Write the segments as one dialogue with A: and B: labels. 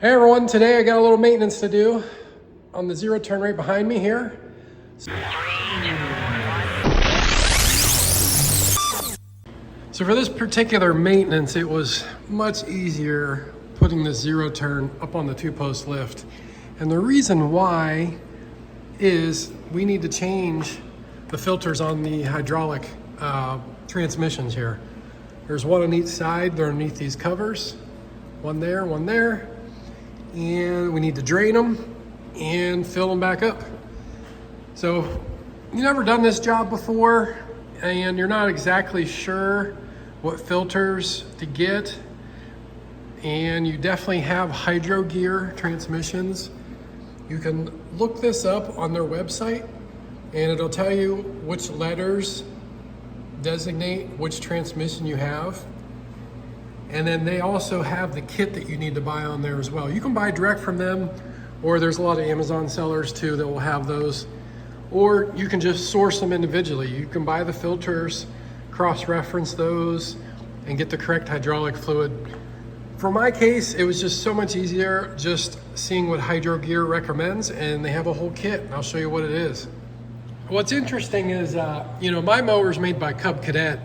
A: Hey everyone, today I got a little maintenance to do on the zero turn right behind me here. So for this particular maintenance, it was much easier putting the zero turn up on the 2-post lift. And the reason why is we need to change the filters on the hydraulic transmissions here. There's one on each side, they're underneath these covers. One there, and we need to drain them and fill them back up. So you've never done this job before and you're not exactly sure what filters to get, and you definitely have Hydro-Gear transmissions, you can look this up on their website and it'll tell you which letters designate which transmission you have. And then they also have the kit that you need to buy on there as well. You can buy direct from them, or there's a lot of Amazon sellers too that will have those. Or you can just source them individually. You can buy the filters, cross-reference those, and get the correct hydraulic fluid. For my case, it was just so much easier just seeing what Hydro-Gear recommends, and they have a whole kit, and I'll show you what it is. What's interesting is, my mower is made by Cub Cadet,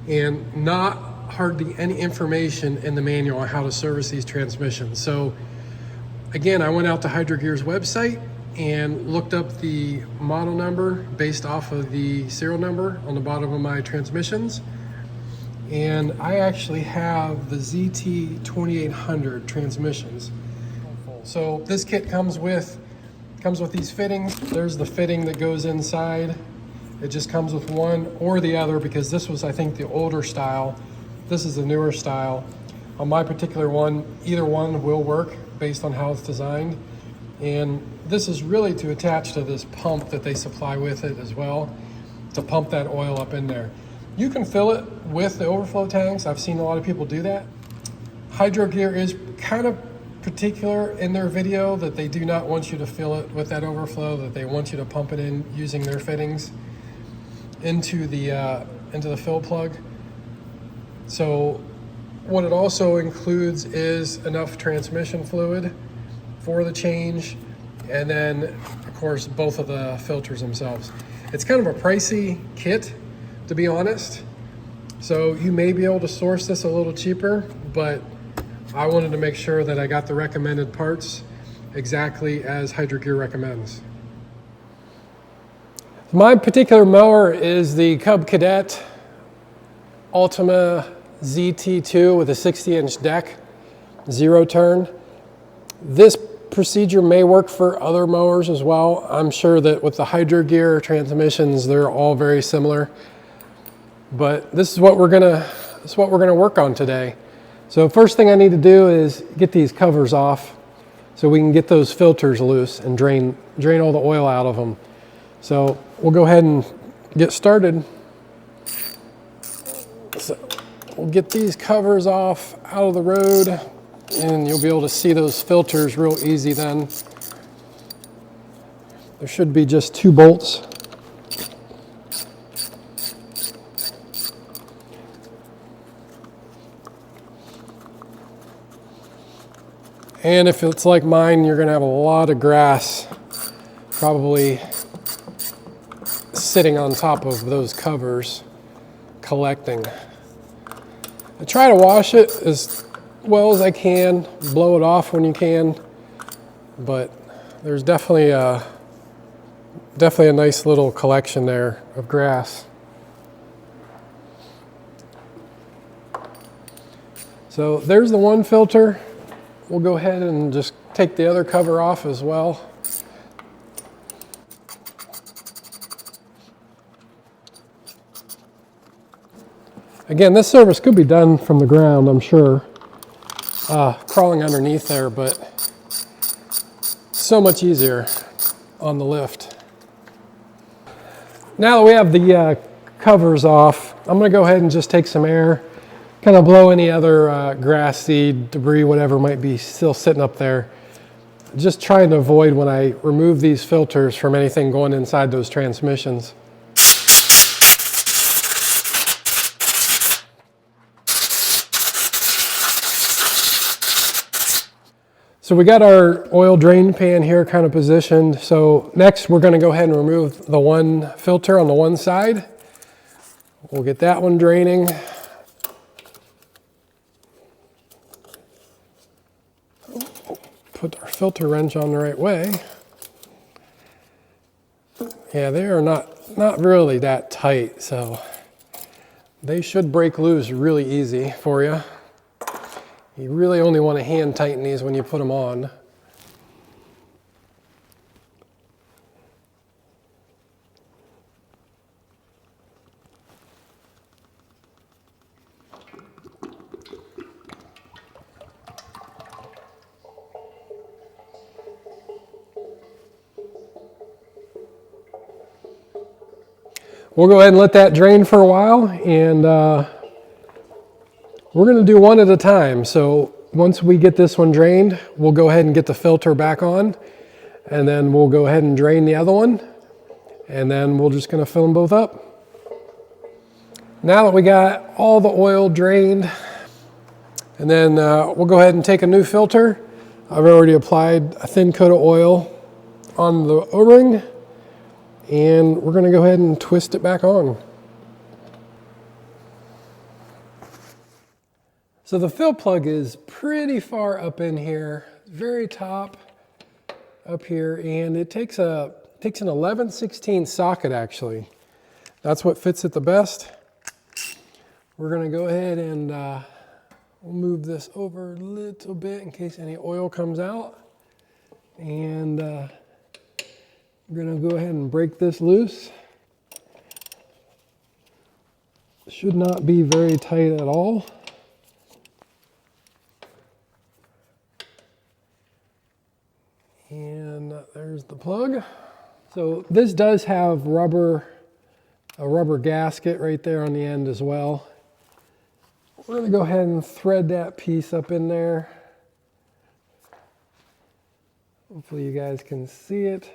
A: and not hardly any information in the manual on how to service these transmissions. So again, I went out to Hydro-Gear's website and looked up the model number based off of the serial number on the bottom of my transmissions. And I actually have the ZT2800 transmissions. So this kit comes with these fittings. There's the fitting that goes inside. It just comes with one or the other, because this was, I think, the older style. This is the newer style. On my particular one, either one will work based on how it's designed. And this is really to attach to this pump that they supply with it as well, to pump that oil up in there. You can fill it with the overflow tanks. I've seen a lot of people do that. Hydro-Gear is kind of particular in their video that they do not want you to fill it with that overflow, that they want you to pump it in using their fittings into the fill plug. So what it also includes is enough transmission fluid for the change, and then of course both of the filters themselves. It's kind of a pricey kit, to be honest, so you may be able to source this a little cheaper, but I wanted to make sure that I got the recommended parts exactly as Hydro-Gear recommends. My particular mower is the Cub Cadet Ultima ZT2 with a 60-inch deck, zero turn. This procedure may work for other mowers as well. I'm sure that with the Hydro-Gear transmissions, they're all very similar. But this is what we're gonna work on today. So first thing I need to do is get these covers off so we can get those filters loose and drain all the oil out of them. So we'll go ahead and get started. So we'll get these covers off out of the road, and you'll be able to see those filters real easy then. There should be just 2 bolts. And if it's like mine, you're gonna have a lot of grass probably sitting on top of those covers, collecting. I try to wash it as well as I can, blow it off when you can, but there's definitely a nice little collection there of grass. So there's the one filter. We'll go ahead and just take the other cover off as well. Again, this service could be done from the ground, I'm sure, crawling underneath there, but so much easier on the lift. Now that we have the covers off, I'm gonna go ahead and just take some air, kind of blow any other grass, seed, debris, whatever might be still sitting up there. Just trying to avoid, when I remove these filters, from anything going inside those transmissions. So we got our oil drain pan here kind of positioned. So next we're going to go ahead and remove the one filter on the one side. We'll get that one draining. Put our filter wrench on the right way. Yeah, they are not really that tight, so they should break loose really easy for you. You really only want to hand tighten these when you put them on. We'll go ahead and let that drain for a while, and we're going to do one at a time. So once we get this one drained, we'll go ahead and get the filter back on, and then we'll go ahead and drain the other one, and then we're just going to fill them both up. Now that we got all the oil drained, and then we'll go ahead and take a new filter. I've already applied a thin coat of oil on the O-ring, and we're going to go ahead and twist it back on. So the fill plug is pretty far up in here, very top up here, and it takes an 11/16 socket actually. That's what fits it the best. We're going to go ahead and we'll move this over a little bit in case any oil comes out, and we're going to go ahead and break this loose. Should not be very tight at all. And there's the plug. So this does have a rubber gasket right there on the end as well. We're going to go ahead and thread that piece up in there. Hopefully you guys can see it.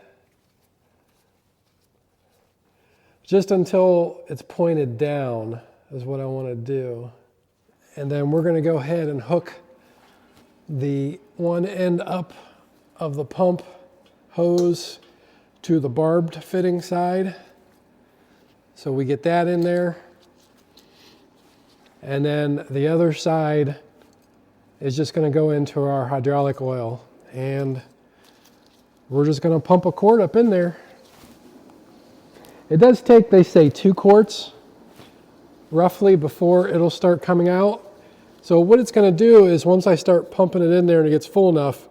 A: Just until it's pointed down is what I want to do. And then we're going to go ahead and hook the one end up of the pump hose to the barbed fitting side. So we get that in there. And then the other side is just going to go into our hydraulic oil. And we're just going to pump a quart up in there. It does take, they say, 2 quarts roughly before it'll start coming out. So what it's going to do is once I start pumping it in there and it gets full enough,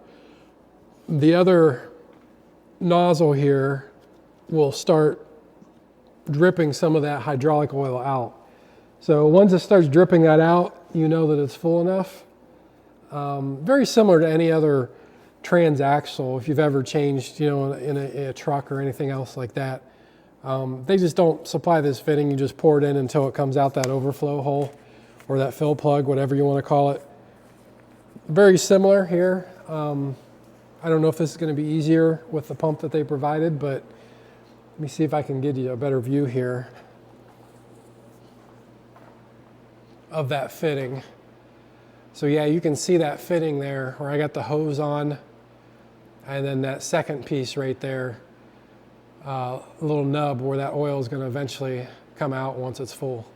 A: the other nozzle here will start dripping some of that hydraulic oil out. So once it starts dripping that out, you know that it's full enough. Very similar to any other transaxle, if you've ever changed, in a truck or anything else like that. They just don't supply this fitting. You just pour it in until it comes out that overflow hole or that fill plug, whatever you want to call it. Very similar here. I don't know if this is going to be easier with the pump that they provided, but let me see if I can give you a better view here of that fitting. So yeah, you can see that fitting there where I got the hose on, and then that second piece right there, little nub where that oil is going to eventually come out once it's full.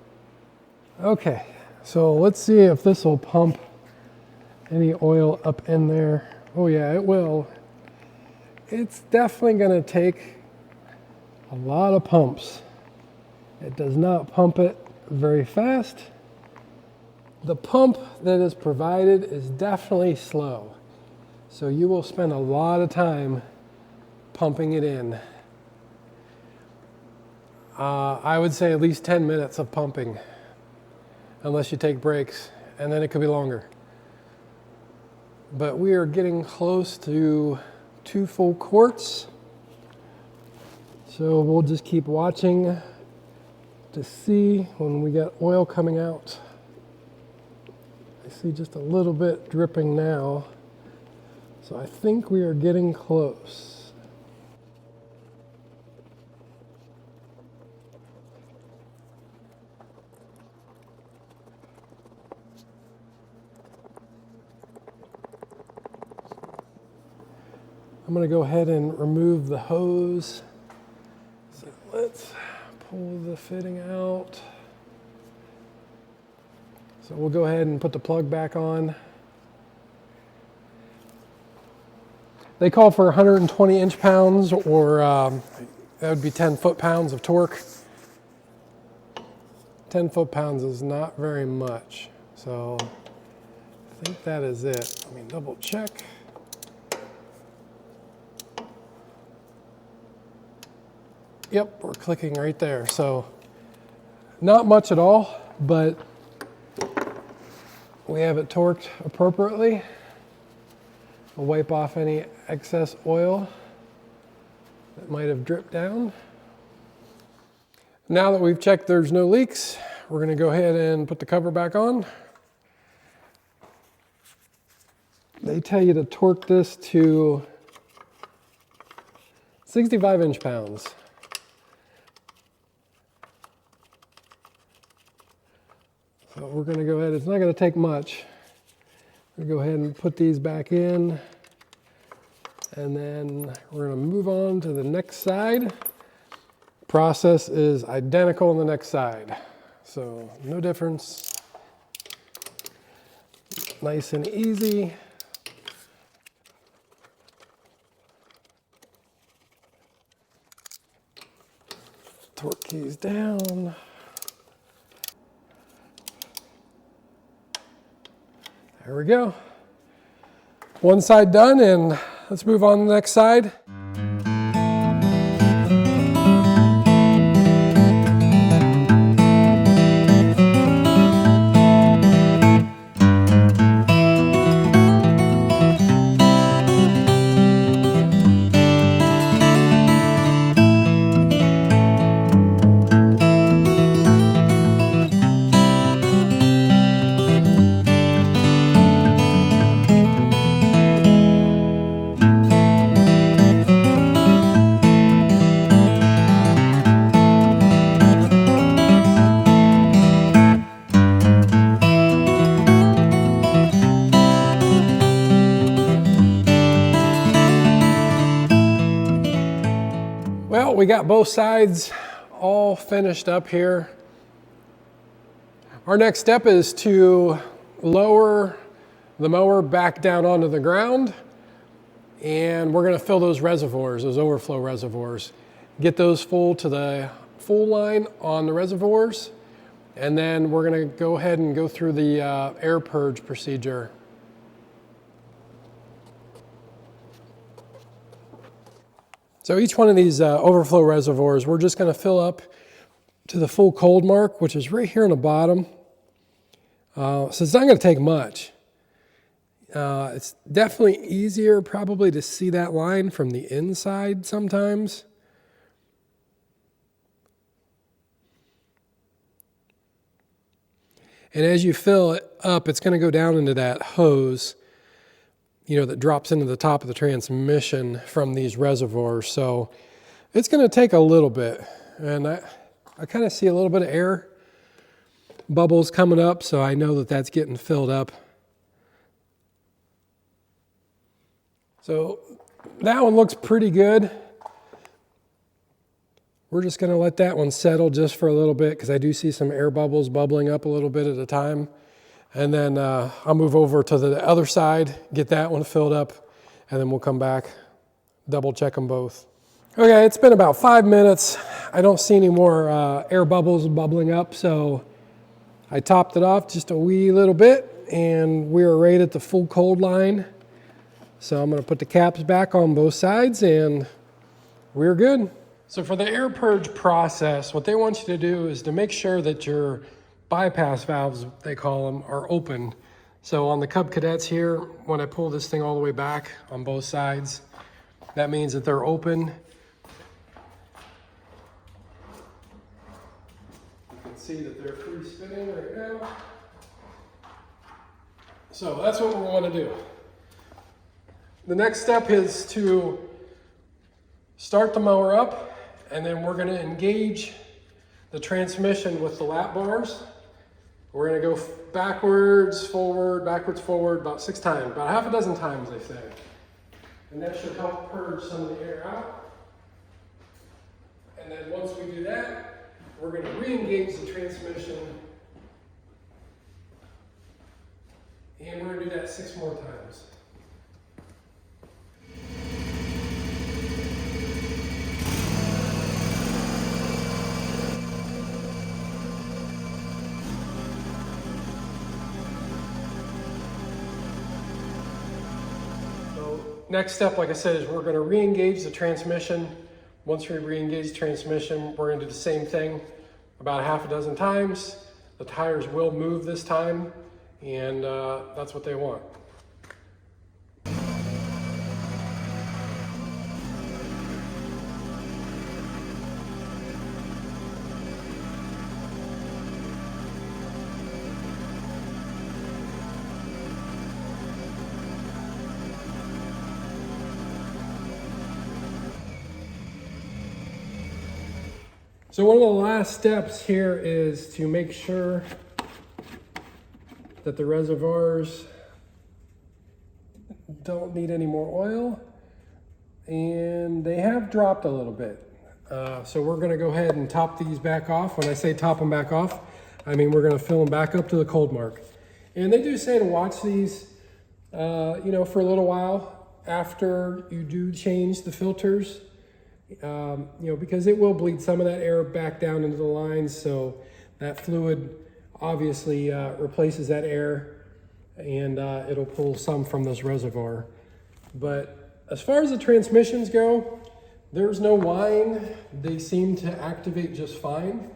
A: Okay, so let's see if this will pump any oil up in there. Oh yeah, it will. It's definitely going to take a lot of pumps. It does not pump it very fast. The pump that is provided is definitely slow. So you will spend a lot of time pumping it in. I would say at least 10 minutes of pumping, unless you take breaks, and then it could be longer. But we are getting close to 2 full quarts. So we'll just keep watching to see when we get oil coming out. I see just a little bit dripping now. So I think we are getting close. I'm going to go ahead and remove the hose. So let's pull the fitting out. So we'll go ahead and put the plug back on. They call for 120 inch-pounds, or that would be 10 foot-pounds of torque. 10 foot-pounds is not very much, so I think that is it. Let me double check. Yep, we're clicking right there. So not much at all, but we have it torqued appropriately. We'll wipe off any excess oil that might have dripped down. Now that we've checked there's no leaks, we're going to go ahead and put the cover back on. They tell you to torque this to 65 inch-pounds. So we're going to go ahead, it's not going to take much. I'm going to go ahead and put these back in, and then we're going to move on to the next side. Process is identical on the next side, so no difference. Nice and easy. Torque keys down. There we go. One side done, and let's move on to the next side. Well, we got both sides all finished up here. Our next step is to lower the mower back down onto the ground, and we're going to fill those reservoirs, those overflow reservoirs. Get those full to the full line on the reservoirs, and then we're going to go ahead and go through the air purge procedure. So each one of these overflow reservoirs, we're just going to fill up to the full cold mark, which is right here on the bottom. So it's not going to take much. It's definitely easier probably to see that line from the inside sometimes. And as you fill it up, it's going to go down into that hose, that drops into the top of the transmission from these reservoirs. So it's going to take a little bit. And I kind of see a little bit of air bubbles coming up, so I know that that's getting filled up. So that one looks pretty good. We're just going to let that one settle just for a little bit, because I do see some air bubbles bubbling up a little bit at a time. And then I'll move over to the other side, get that one filled up, and then we'll come back, double check them both. Okay, it's been about 5 minutes. I don't see any more air bubbles bubbling up, so I topped it off just a wee little bit, and we are right at the full cold line. So I'm going to put the caps back on both sides, and we're good. So for the air purge process, what they want you to do is to make sure that your bypass valves, they call them, are open. So on the Cub Cadets here, when I pull this thing all the way back on both sides, that means that they're open. You can see that they're free spinning right now. So that's what we want to do. The next step is to start the mower up, and then we're going to engage the transmission with the lap bars. We're going to go backwards, forward, about 6 times, about half a dozen times, they say. and that should help purge some of the air out. And then once we do that, we're going to re-engage the transmission, and we're going to do that 6 more times. Next step, like I said, is we're going to re-engage the transmission. Once we re-engage the transmission, we're going to do the same thing about 6 times. The tires will move this time, and that's what they want. So one of the last steps here is to make sure that the reservoirs don't need any more oil, and they have dropped a little bit. So we're going to go ahead and top these back off. When I say top them back off, I mean we're going to fill them back up to the cold mark. And they do say to watch these, for a little while after you do change the filters. Because it will bleed some of that air back down into the lines, so that fluid obviously replaces that air, and it'll pull some from this reservoir. But as far as the transmissions go, there's no whine. They seem to activate just fine.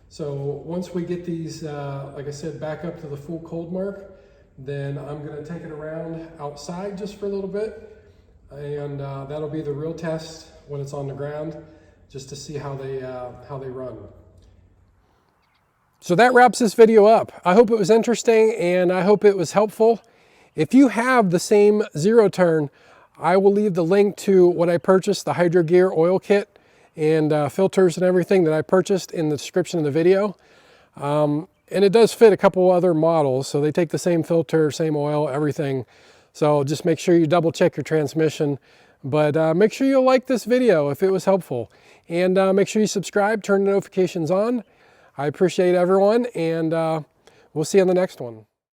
A: So once we get these, like I said, back up to the full cold mark, then I'm going to take it around outside just for a little bit, and that'll be the real test when it's on the ground, just to see how they run. So that wraps this video up. I hope it was interesting, and I hope it was helpful. If you have the same zero turn, I will leave the link to what I purchased, the Hydro-Gear oil kit and filters and everything that I purchased, in the description of the video. And it does fit a couple other models, so they take the same filter, same oil, everything. So just make sure you double check your transmission. But make sure you like this video if it was helpful. And make sure you subscribe, turn the notifications on. I appreciate everyone, and we'll see you on the next one.